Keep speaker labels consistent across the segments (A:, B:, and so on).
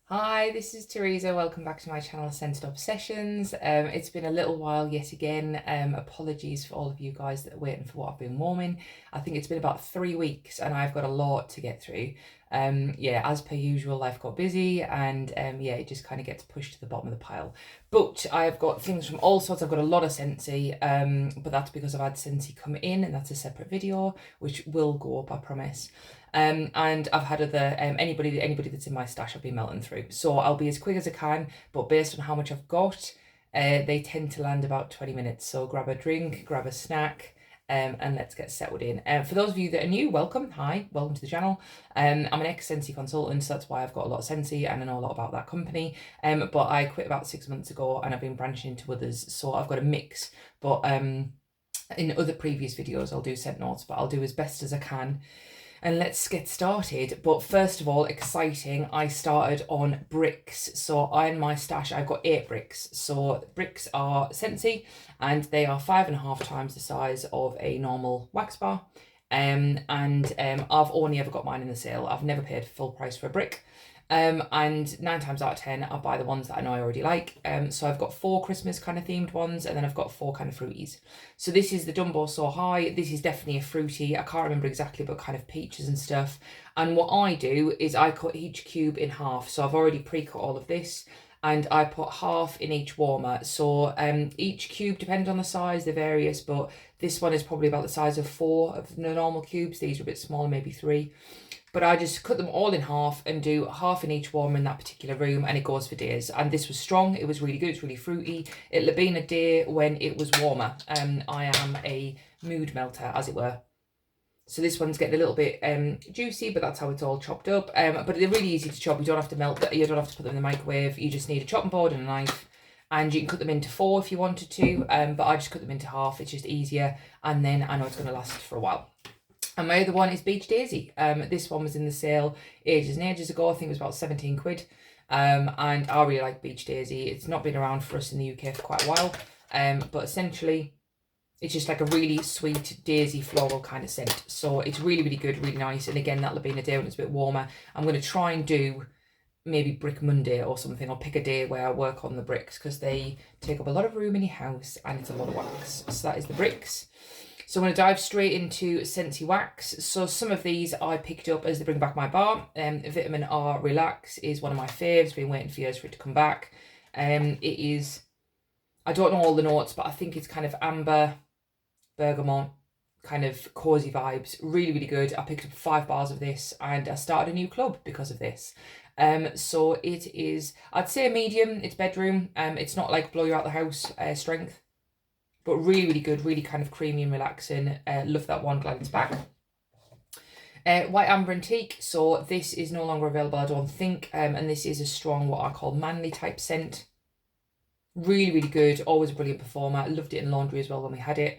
A: Hi, this is Teresa. Welcome back to my channel, Scented Obsessions. It's been a little while yet again. Apologies for all of you guys that are waiting for what I've been warming. I think it's been about 3 weeks and I've got a lot to get through. Yeah, as per usual, life got busy and yeah, it just kind of gets pushed to the bottom of the pile. But I've got things from all sorts. I've got a lot of Scentsy, but that's because I've had Scentsy come in and that's a separate video, which will go up, I promise. And I've had other anybody that's in my stash I've been melting through. So I'll be as quick as I can, but based on how much I've got, they tend to land about 20 minutes. So grab a drink, grab a snack, and let's get settled in. For those of you that are new, welcome. Hi, welcome to the channel. I'm an ex-Scentsy consultant, so that's why I've got a lot of Scentsy and I know a lot about that company. But I quit about 6 months ago and I've been branching into others, so I've got a mix. But in other previous videos, I'll do scent notes, but I'll do as best as I can. And let's get started. But first of all, exciting, I started on bricks. So in my stash, I've got 8 bricks. So bricks are Scentsy and they are 5.5 times the size of a normal wax bar. I've only ever got mine in the sale. I've never paid full price for a brick. And 9 times out of 10, I'll buy the ones that I know I already like. So I've got 4 Christmas kind of themed ones, and then I've got 4 kind of fruities. So this is the Dumbo So High. This is definitely a fruity. I can't remember exactly, but kind of peaches and stuff. And what I do is I cut each cube in half. So I've already pre-cut all of this, and I put half in each warmer. So each cube, depends on the size, they're various, but this one is probably about the size of 4 of the normal cubes. These are a bit smaller, maybe 3. But I just cut them all in half and do half in each warmer in that particular room, and it goes for days. And this was strong, it was really good, it's really fruity. It'll have been a day when it was warmer. I am a mood melter, as it were. So this one's getting a little bit juicy, but that's how it's all chopped up. But they're really easy to chop. You don't have to melt them, you don't have to put them in the microwave. You just need a chopping board and a knife. And you can cut them into 4 if you wanted to, but I just cut them into half. It's just easier, and then I know it's going to last for a while. And my other one is Beach Daisy. This one was in the sale ages and ages ago. I think it was about 17 quid. And I really like Beach Daisy. It's not been around for us in the UK for quite a while. But essentially, it's just like a really sweet daisy floral kind of scent. So it's really, really good, really nice. And again, that'll have been a day when it's a bit warmer. I'm going to try and do maybe Brick Monday or something, or pick a day where I work on the bricks, because they take up a lot of room in your house and it's a lot of wax. So that is the bricks. So I'm going to dive straight into Scentsy Wax. So some of these I picked up as they bring back my bar. Vitamin R Relax is one of my faves. Been waiting for years for it to come back. It is, I don't know all the notes, but I think it's kind of amber, bergamot, kind of cozy vibes. Really, really good. I picked up 5 bars of this and I started a new club because of this. So it is, I'd say medium. It's bedroom. It's not like blow you out the house strength. But really, really good, really kind of creamy and relaxing. Love that one, glad it's back. White Amber and Teak. So this is no longer available, I don't think. And this is a strong, what I call manly type scent. Really, really good. Always a brilliant performer. I loved it in laundry as well when we had it.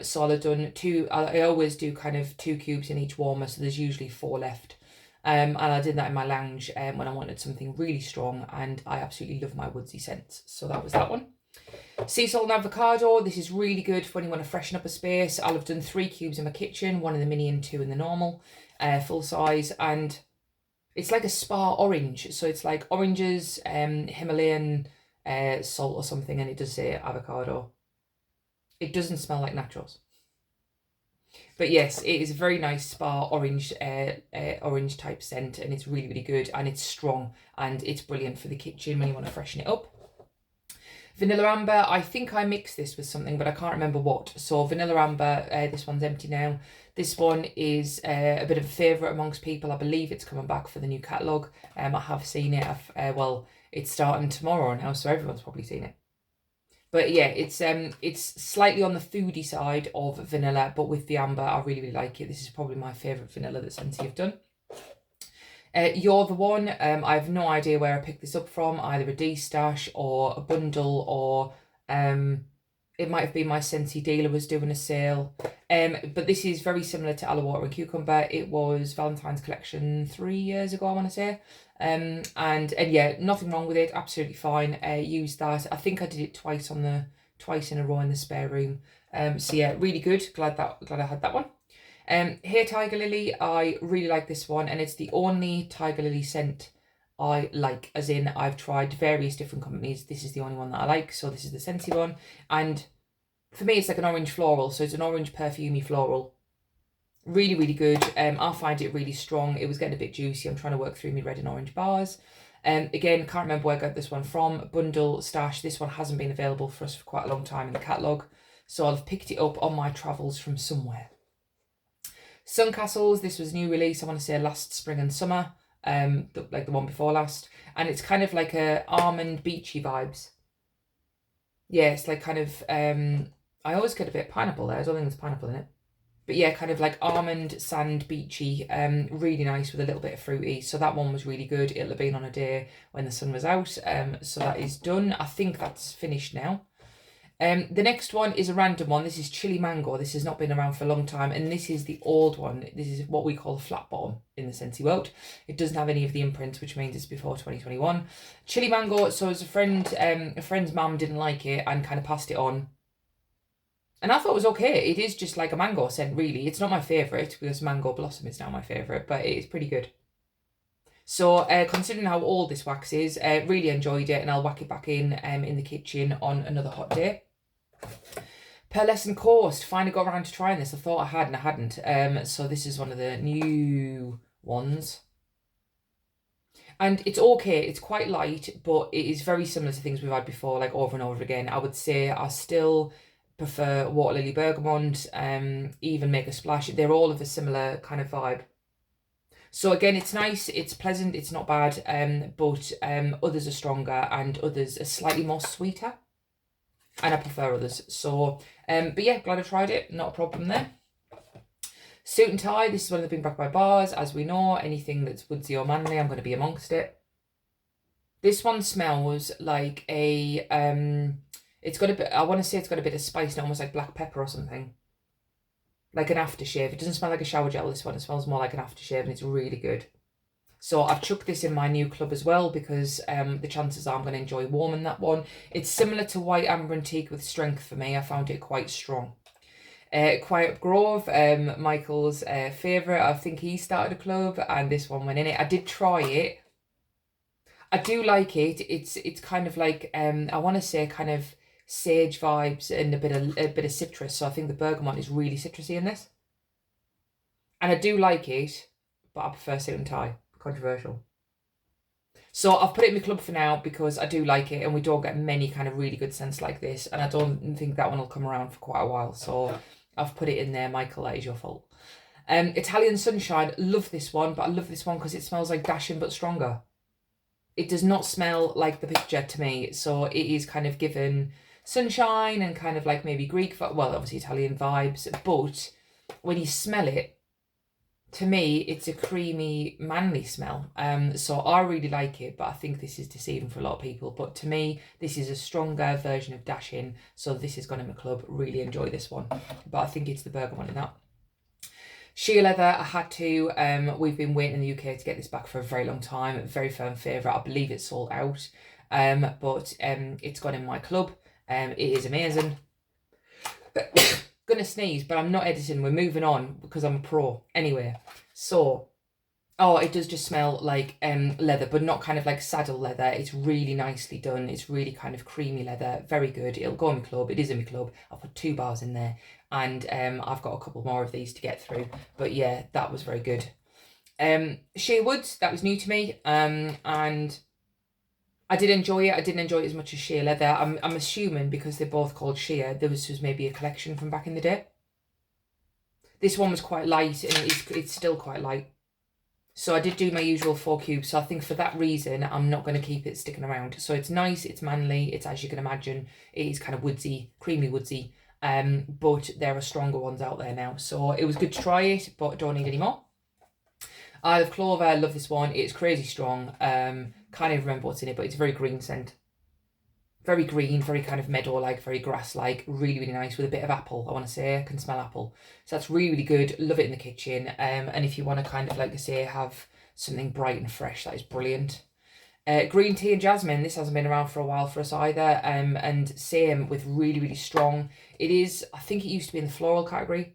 A: So I've done 2, I always do kind of 2 cubes in each warmer. So there's usually 4 left. And I did that in my lounge when I wanted something really strong. And I absolutely love my woodsy scents. So that was that one. Sea salt and avocado. This is really good for when you want to freshen up a space. I'll have done 3 cubes in my kitchen, 1 in the mini and 2 in the normal, full size. And it's like a spa orange. So it's like oranges, Himalayan salt or something, and it does say avocado. It doesn't smell like nachos. But yes, it is a very nice spa orange orange type scent, and it's really, really good, and it's strong, and it's brilliant for the kitchen when you want to freshen it up. Vanilla Amber, I think I mixed this with something, but I can't remember what. So Vanilla Amber, this one's empty now. This one is a bit of a favourite amongst people. I believe it's coming back for the new catalogue. I have seen it. Well, it's starting tomorrow now, so everyone's probably seen it. But yeah, it's slightly on the foodie side of vanilla, but with the amber, I really, really like it. This is probably my favourite vanilla that Scentsy have done. You're the One. I have no idea where I picked this up from, either a D-stash or a bundle, or it might have been my Scentsy dealer was doing a sale. But this is very similar to Aloe Water and Cucumber. It was Valentine's collection 3 years ago, I want to say. And yeah, nothing wrong with it, absolutely fine. Used that. I think I did it twice in a row in the spare room. So yeah, really good. Glad I had that one. Here Tiger Lily, I really like this one, and it's the only Tiger Lily scent I like, as in I've tried various different companies. This is the only one that I like, so this is the Scentsy one. And for me, it's like an orange floral, so it's an orange perfumey floral. Really, really good. I find it really strong. It was getting a bit juicy. I'm trying to work through my red and orange bars. Again, can't remember where I got this one from. Bundle, Stash. This one hasn't been available for us for quite a long time in the catalogue, so I've picked it up on my travels from somewhere. Suncastles, this was a new release, I want to say last spring and summer, like the one before last, and it's kind of like a almond beachy vibes. Yeah, it's like kind of, I always get a bit of pineapple there, I don't think there's pineapple in it. But yeah, kind of like almond, sand, beachy, really nice with a little bit of fruity. So that one was really good. It'll have been on a day when the sun was out. So that is done. I think that's finished now. The next one is a random one. This is Chili Mango. This has not been around for a long time, and this is the old one. This is what we call a flat bottom in the Scentsy world. It doesn't have any of the imprints, which means it's before 2021. Chili Mango. So as a friend's mum didn't like it and kind of passed it on. And I thought it was okay. It is just like a mango scent, really. It's not my favourite because Mango Blossom is now my favourite, but it is pretty good. So considering how old this wax is, really enjoyed it, and I'll whack it back in the kitchen on another hot day. Pearlescent Coast, finally got around to trying this. I thought I had and I hadn't. So this is one of the new ones. And it's okay, it's quite light, but it is very similar to things we've had before, like over and over again. I would say I still prefer Water Lily Bergamot, even Make a Splash. They're all of a similar kind of vibe. So again, it's nice, it's pleasant, it's not bad, but others are stronger and others are slightly more sweeter. And I prefer others. So, but yeah, glad I tried it. Not a problem there. Suit and Tie. This is one of the Bring Back My Bars. As we know, anything that's woodsy or manly, I'm going to be amongst it. This one smells like a, it's got a bit, I want to say it's got a bit of spice, almost like black pepper or something. Like an aftershave. It doesn't smell like a shower gel, this one. It smells more like an aftershave, and it's really good. So I've chucked this in my new club as well, because the chances are I'm going to enjoy warming that one. It's similar to White Amber Antique with strength for me. I found it quite strong. Quiet Grove, Michael's favourite. I think he started a club and this one went in it. I did try it. I do like it. It's kind of like, I want to say kind of sage vibes and a bit of citrus. So I think the bergamot is really citrusy in this. And I do like it, but I prefer Suit and Tie. Controversial. So I've put it in my club for now because I do like it, and we don't get many kind of really good scents like this, and I don't think that one will come around for quite a while. So I've put it in there. Michael, that is your fault. Italian Sunshine, love this one, but I love this one because it smells like Dashing but stronger. It does not smell like the picture to me, so it is kind of given sunshine and kind of like maybe Greek, well, obviously Italian vibes, but when you smell it, to me, it's a creamy, manly smell. So I really like it, but I think this is deceiving for a lot of people. But to me, this is a stronger version of Dashing. So this is gone in my club. Really enjoy this one. But I think it's the bergamot in that. Sheer Leather, I had to. We've been waiting in the UK to get this back for a very long time. Very firm favourite. I believe it's sold out. But it's gone in my club. It is amazing. Gonna sneeze, but I'm not editing. We're moving on because I'm a pro. Anyway, so, oh, it does just smell like leather, but not kind of like saddle leather. It's really nicely done. It's really kind of creamy leather. Very good. It'll go in my club. It is in my club. I'll put 2 bars in there, and I've got a couple more of these to get through. But yeah, that was very good. Shea Woods, that was new to me, and I did enjoy it. I didn't enjoy it as much as Sheer Leather. I'm assuming because they're both called Sheer, there was maybe a collection from back in the day. This one was quite light, and it's still quite light. So I did do my usual 4 cubes. So I think for that reason, I'm not going to keep it sticking around. So it's nice, it's manly, it's, as you can imagine, it is kind of woodsy, creamy woodsy. But there are stronger ones out there now. So it was good to try it, but don't need any more. Isle of Clover, I love this one. It's crazy strong. Can't even remember what's in it, but it's a very green scent. Very green, very kind of meadow-like, very grass-like. Really, really nice with a bit of apple, I want to say. I can smell apple. So that's really, really good. Love it in the kitchen. And if you want to kind of, like I say, have something bright and fresh, that is brilliant. Green Tea and Jasmine. This hasn't been around for a while for us either. And same with really, really strong. It is, I think it used to be in the floral category.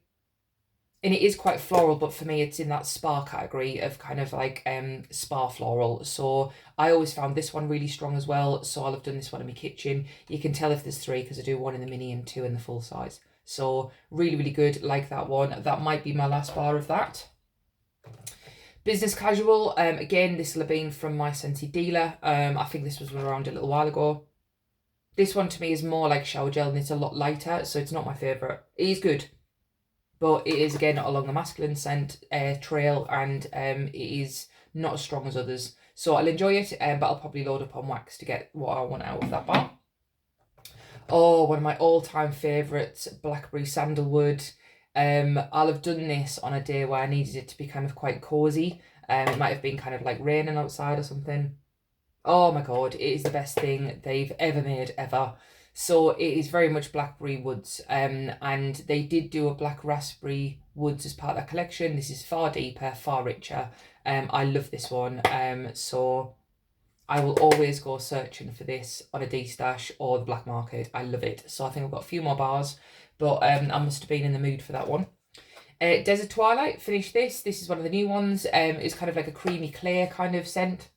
A: And it is quite floral, but for me it's in that spa category of kind of like spa floral. So I always found this one really strong as well, so I'll have done this one in my kitchen. You can tell if there's 3 because I do 1 in the mini and 2 in the full size. So really, really good, like that one. That might be my last bar of that. Business casual, again, this will have been from my Scentsy dealer. I think this was around a little while ago. This one to me is more like shower gel and it's a lot lighter, so it's not my favourite. It is good, but it is again along the masculine scent trail, and it is not as strong as others. So I'll enjoy it, but I'll probably load up on wax to get what I want out of that bar. Oh, one of my all-time favourites, Blackberry Sandalwood. I'll have done this on a day where I needed it to be kind of quite cosy. It might have been kind of like raining outside or something. Oh my god, it is the best thing they've ever made, ever. So it is very much Blackberry Woods, and they did do a Black Raspberry Woods as part of that collection. This is far deeper, far richer. I love this one, so I will always go searching for this on a D-Stash or the black market. I love it. So I think I've got a few more bars, but I must have been in the mood for that one. Desert Twilight, finished this. This is one of the new ones. It's kind of like a creamy clear kind of scent.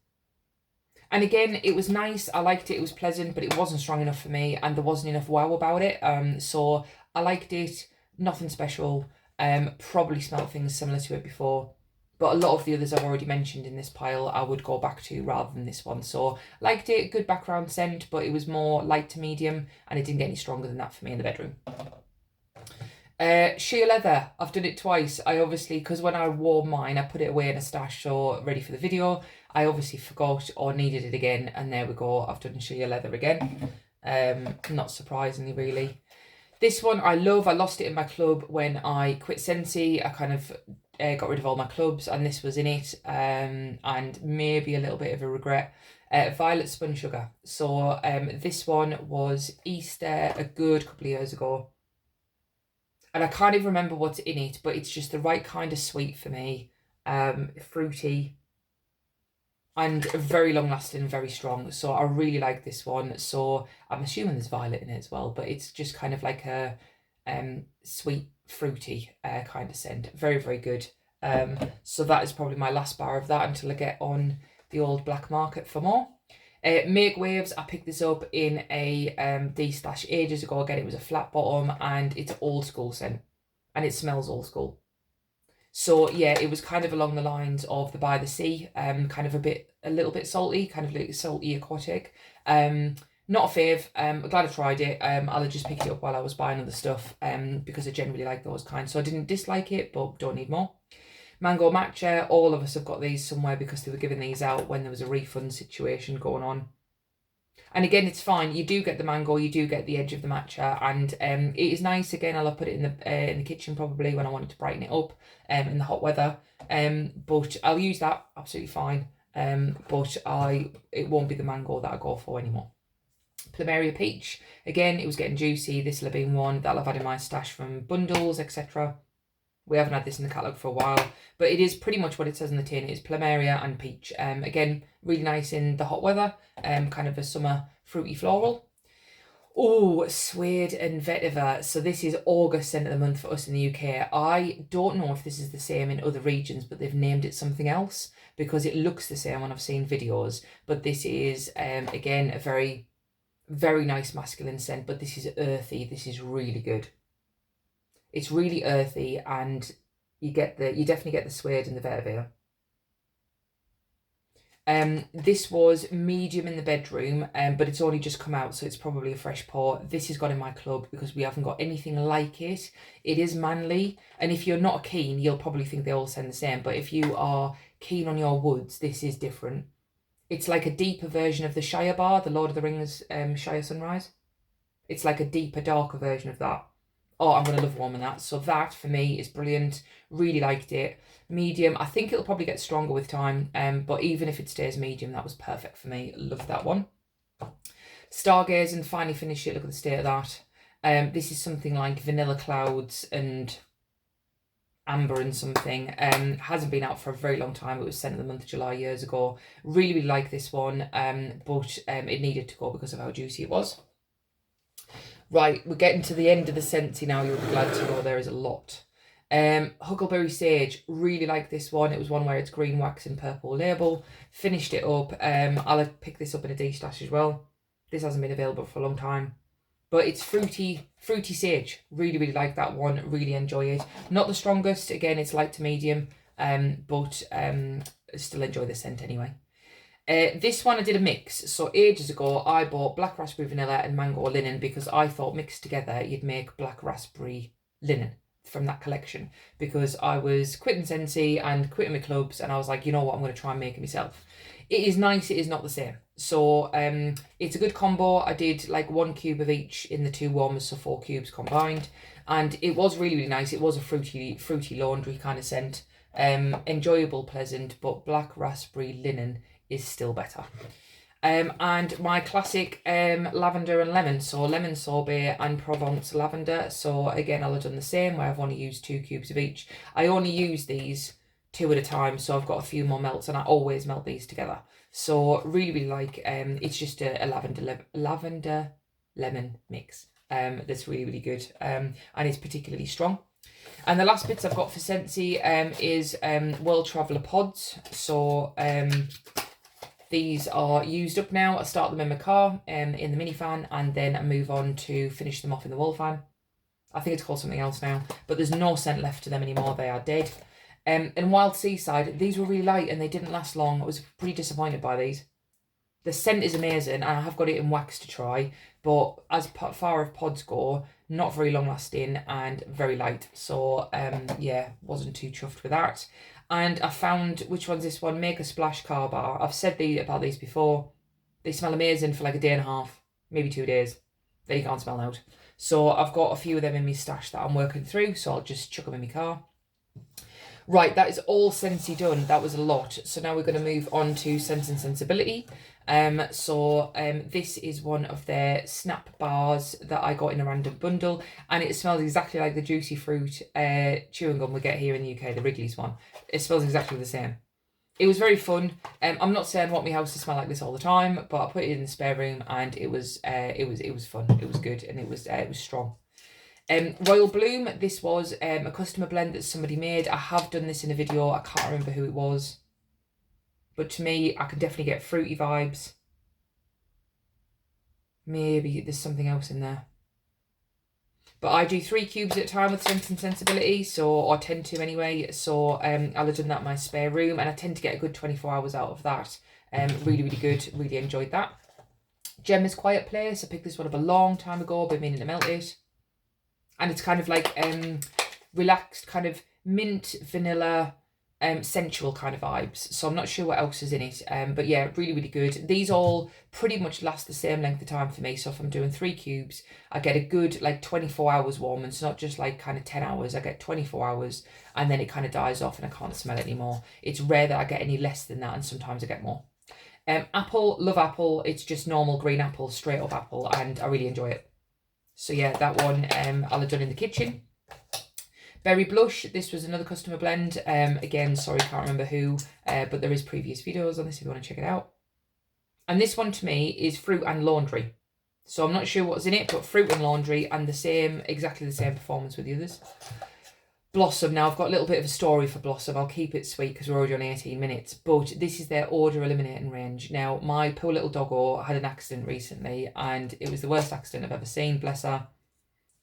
A: And again, it was nice. I liked it. It was pleasant, but it wasn't strong enough for me, and there wasn't enough wow about it. So I liked it. Nothing special. Probably smelled things similar to it before, but a lot of the others I've already mentioned in this pile I would go back to rather than this one. So liked it. Good background scent, but it was more light to medium, and it didn't get any stronger than that for me in the bedroom. Sheer leather, I've done it twice. I obviously, because when I wore mine, I put it away in a stash so ready for the video. I obviously forgot or needed it again, and there we go, I've done sheer leather again. Not surprisingly, really. This one I love. I lost it in my club when I quit Scentsy. I kind of got rid of all my clubs, and this was in it, and maybe a little bit of a regret. Violet Spun Sugar. So this one was Easter a good couple of years ago, and I can't even remember what's in it, but it's just the right kind of sweet for me. Fruity and very long lasting, very strong. So I really like this one. So I'm assuming there's violet in it as well, but it's just kind of like a sweet, fruity kind of scent. Very, very good. So that is probably my last bar of that until I get on the old black market for more. Make Waves, I picked this up in a D-Stash ages ago. Again, it was a flat bottom, and it's old school scent, and it smells old school. So yeah, it was kind of along the lines of the By the Sea, kind of a little bit salty, kind of like salty aquatic. Not a fave. I'm glad I tried it. I'll have just picked it up while I was buying other stuff, because I generally like those kinds. So I didn't dislike it, but don't need more. Mango Matcha, all of us have got these somewhere because they were giving these out when there was a refund situation going on. And again, it's fine. You do get the mango, you do get the edge of the matcha, and it is nice. Again, I'll put it in the kitchen probably when I want it to brighten it up in the hot weather. But I'll use that absolutely fine. But it won't be the mango that I go for anymore. Plumeria Peach, again, it was getting juicy. This will have been one that I've had in my stash from bundles, etc. We haven't had this in the catalogue for a while, but it is pretty much what it says on the tin. It's Plumeria and Peach. Again, really nice in the hot weather, kind of a summer fruity floral. Oh, Suede and Vetiver. So this is August scent of the month for us in the UK. I don't know if this is the same in other regions, but they've named it something else because it looks the same when I've seen videos. But this is, again, a very, very nice masculine scent, but this is earthy. This is really good. It's really earthy, and you definitely get the suede and the vetiver. This was medium in the bedroom, but it's only just come out, so it's probably a fresh pour. This has got in my club because we haven't got anything like it. It is manly, and if you're not keen, you'll probably think they all sound the same, but if you are keen on your woods, this is different. It's like a deeper version of the Shire bar, the Lord of the Rings Shire Sunrise. It's like a deeper, darker version of that. Oh, I'm going to love warming that. So that, for me, is brilliant. Really liked it. Medium. I think it'll probably get stronger with time. But even if it stays medium, that was perfect for me. Love that one. Stargaze and finally finish it. Look at the state of that. This is something like Vanilla Clouds and Amber and something. Hasn't been out for a very long time. It was sent in the month of July years ago. Really, really like this one. But it needed to go because of how juicy it was. Right, we're getting to the end of the Scentsy now. You'll be glad to know there is a lot. Huckleberry Sage, really like this one. It was one where it's green wax and purple label. Finished it up. I'll pick this up in a D-stash as well. This hasn't been available for a long time. But it's fruity sage. Really, really like that one. Really enjoy it. Not the strongest. Again, it's light to medium. But still enjoy the scent anyway. This one I did a mix. So ages ago, I bought black raspberry vanilla and mango linen because I thought mixed together you'd make black raspberry linen from that collection, because I was quitting Scentsy and quitting my clubs, and I was like, you know what, I'm going to try and make it myself. It is nice, it is not the same. So it's a good combo. I did like 1 cube of each in the 2 warmers, so 4 cubes combined, and it was really, really nice. It was a fruity laundry kind of scent. Enjoyable, pleasant, but black raspberry linen is still better. And my classic lavender and lemon, so lemon sorbet and Provence lavender. So again, I'll have done the same where I've only used 2 cubes of each. I only use these 2 at a time, so I've got a few more melts, and I always melt these together. So really, really like, it's just a lavender lemon mix that's really, really good, and it's particularly strong. And the last bits I've got for Scentsy is World Traveller pods. So these are used up now. I start them in my car, in the mini fan, and then I move on to finish them off in the wall fan. I think it's called something else now, but there's no scent left to them anymore. They are dead. And Wild Seaside, these were really light and they didn't last long. I was pretty disappointed by these. The scent is amazing, and I have got it in wax to try, but as far as pods go, not very long lasting and very light. So yeah, wasn't too chuffed with that. And I found, which one's this one? Make a Splash car bar. I've said about these before. They smell amazing for like a day and a half, maybe 2 days. Then you can't smell out. So I've got a few of them in my stash that I'm working through, so I'll just chuck them in my car. Right, that is all Scentsy done. That was a lot. So now we're going to move on to Sense and Sensibility. This is one of their snap bars that I got in a random bundle, and it smells exactly like the Juicy Fruit chewing gum we get here in the UK, the Wrigley's one. It smells exactly the same. It was very fun. I'm not saying I want my house to smell like this all the time, but I put it in the spare room, and it was fun. It was good, and it was strong. Royal Bloom, this was a customer blend that somebody made. I have done this in a video. I can't remember who it was, but to me, I can definitely get fruity vibes. Maybe there's something else in there. But I do 3 cubes at a time with Sense and Sensibility, so, or tend to anyway. So I'll have done that in my spare room, and I tend to get a good 24 hours out of that. Really, really good. Really enjoyed that. Gemma's Quiet Place. I picked this one up a long time ago, but meaning to melt it. And it's kind of like relaxed, kind of mint, vanilla, sensual kind of vibes. So I'm not sure what else is in it. But yeah, really, really good. These all pretty much last the same length of time for me. So if I'm doing 3 cubes, I get a good like 24 hours warm. And it's not just like kind of 10 hours. I get 24 hours and then it kind of dies off and I can't smell it anymore. It's rare that I get any less than that, and sometimes I get more. Apple, love apple. It's just normal green apple, straight up apple, and I really enjoy it. So yeah, that one I'll have done in the kitchen. Berry Blush, this was another customer blend. Again, sorry, can't remember who, but there is previous videos on this if you want to check it out. And this one to me is fruit and laundry. So I'm not sure what's in it, but fruit and laundry, and exactly the same performance with the others. Blossom, now I've got a little bit of a story for Blossom. I'll keep it sweet because we're already on 18 minutes, but this is their odor eliminating range. Now, my poor little doggo had an accident recently, and it was the worst accident I've ever seen, bless her.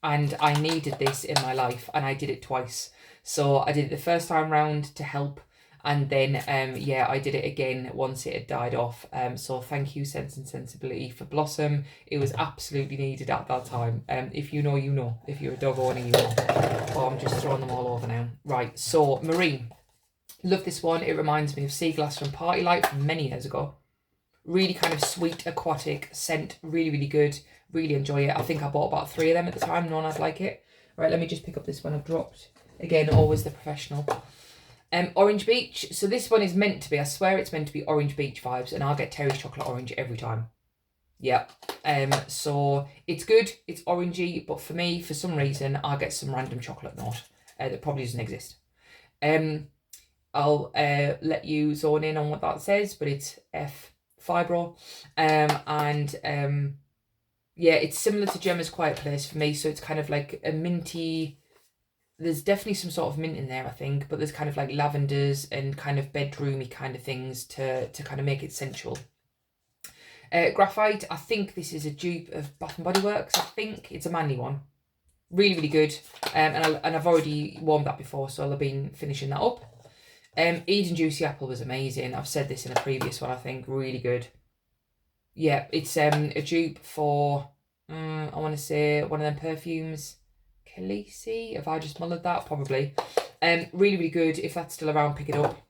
A: And I needed this in my life, and I did it twice. So I did it the first time round to help, and then yeah, I did it again once it had died off. So thank you, Sense and Sensibility, for Blossom. It was absolutely needed at that time. If you know, you know. If you're a dog owner, you know. Oh, I'm just throwing them all over now. Right, so Marine. Love this one. It reminds me of Sea Glass from Party Light from many years ago. Really kind of sweet, aquatic scent. Really, really good. Really enjoy it. I think I bought about 3 of them at the time, knowing I'd like it. Right, let me just pick up this one I've dropped. Again, always the professional. Orange Beach. So this one is meant to be, I swear it's meant to be Orange Beach vibes, and I'll get Terry's Chocolate Orange every time. Yeah. So it's good. It's orangey, but for me, for some reason, I'll get some random chocolate note that probably doesn't exist. I'll let you zone in on what that says, but it's F Fibro. Yeah, it's similar to Gemma's Quiet Place for me. So it's kind of like a minty, there's definitely some sort of mint in there, I think, but there's kind of like lavenders and kind of bedroomy kind of things to kind of make it sensual. Graphite, I think this is a dupe of Bath and Body Works. I think it's a manly one. Really, really good. And I've already warmed that before, so I've been finishing that up. Eden Juicy Apple was amazing. I've said this in a previous one, I think. Really good. Yeah, it's a dupe for, I want to say, one of them perfumes. Khaleesi, have I just mullered that? Probably. Really, really good. If that's still around, pick it up.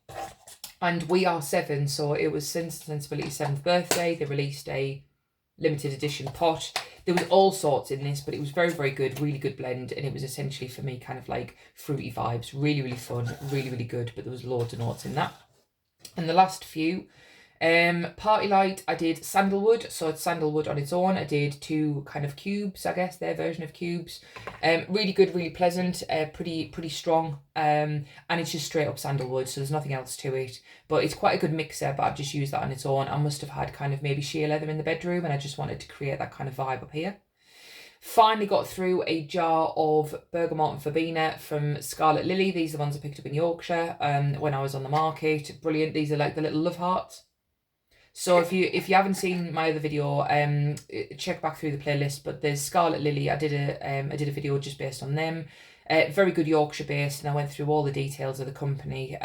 A: And we are 7, so it was Sensibility's 7th birthday. They released a limited edition pot. There was all sorts in this, but it was very, very good, really good blend, and it was essentially for me kind of like fruity vibes. Really, really fun, really, really good, but there was loads of notes in that. And the last few, Party Light, I did sandalwood, so it's sandalwood on its own. I did 2 kind of cubes, I guess, their version of cubes. Really good, really pleasant, pretty strong, and it's just straight up sandalwood, so there's nothing else to it. But it's quite a good mixer, but I've just used that on its own. I must have had kind of maybe sheer leather in the bedroom, and I just wanted to create that kind of vibe up here. Finally got through a jar of Bergamot and Verbena from Scarlet Lily. These are the ones I picked up in Yorkshire when I was on the market. Brilliant. These are like the little love hearts. So if you haven't seen my other video, check back through the playlist. But there's Scarlet Lily. I did a video just based on them. Very good Yorkshire based, and I went through all the details of the company.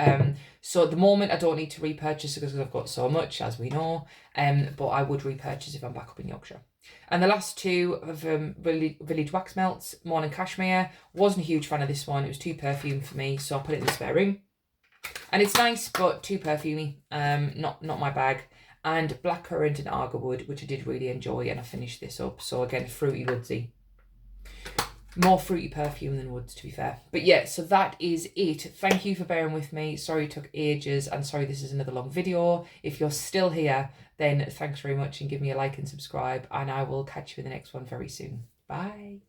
A: So at the moment I don't need to repurchase because I've got so much, as we know. But I would repurchase if I'm back up in Yorkshire. And the last 2 of Village Wax Melts, Morning Cashmere. Wasn't a huge fan of this one. It was too perfumed for me, so I put it in the spare room. And it's nice, but too perfumey. Not my bag. And Blackcurrant and Argarwood, which I did really enjoy, and I finished this up. So again, fruity woodsy. More fruity perfume than woods, to be fair. But yeah, so that is it. Thank you for bearing with me. Sorry it took ages, and sorry this is another long video. If you're still here, then thanks very much, and give me a like and subscribe, and I will catch you in the next one very soon. Bye.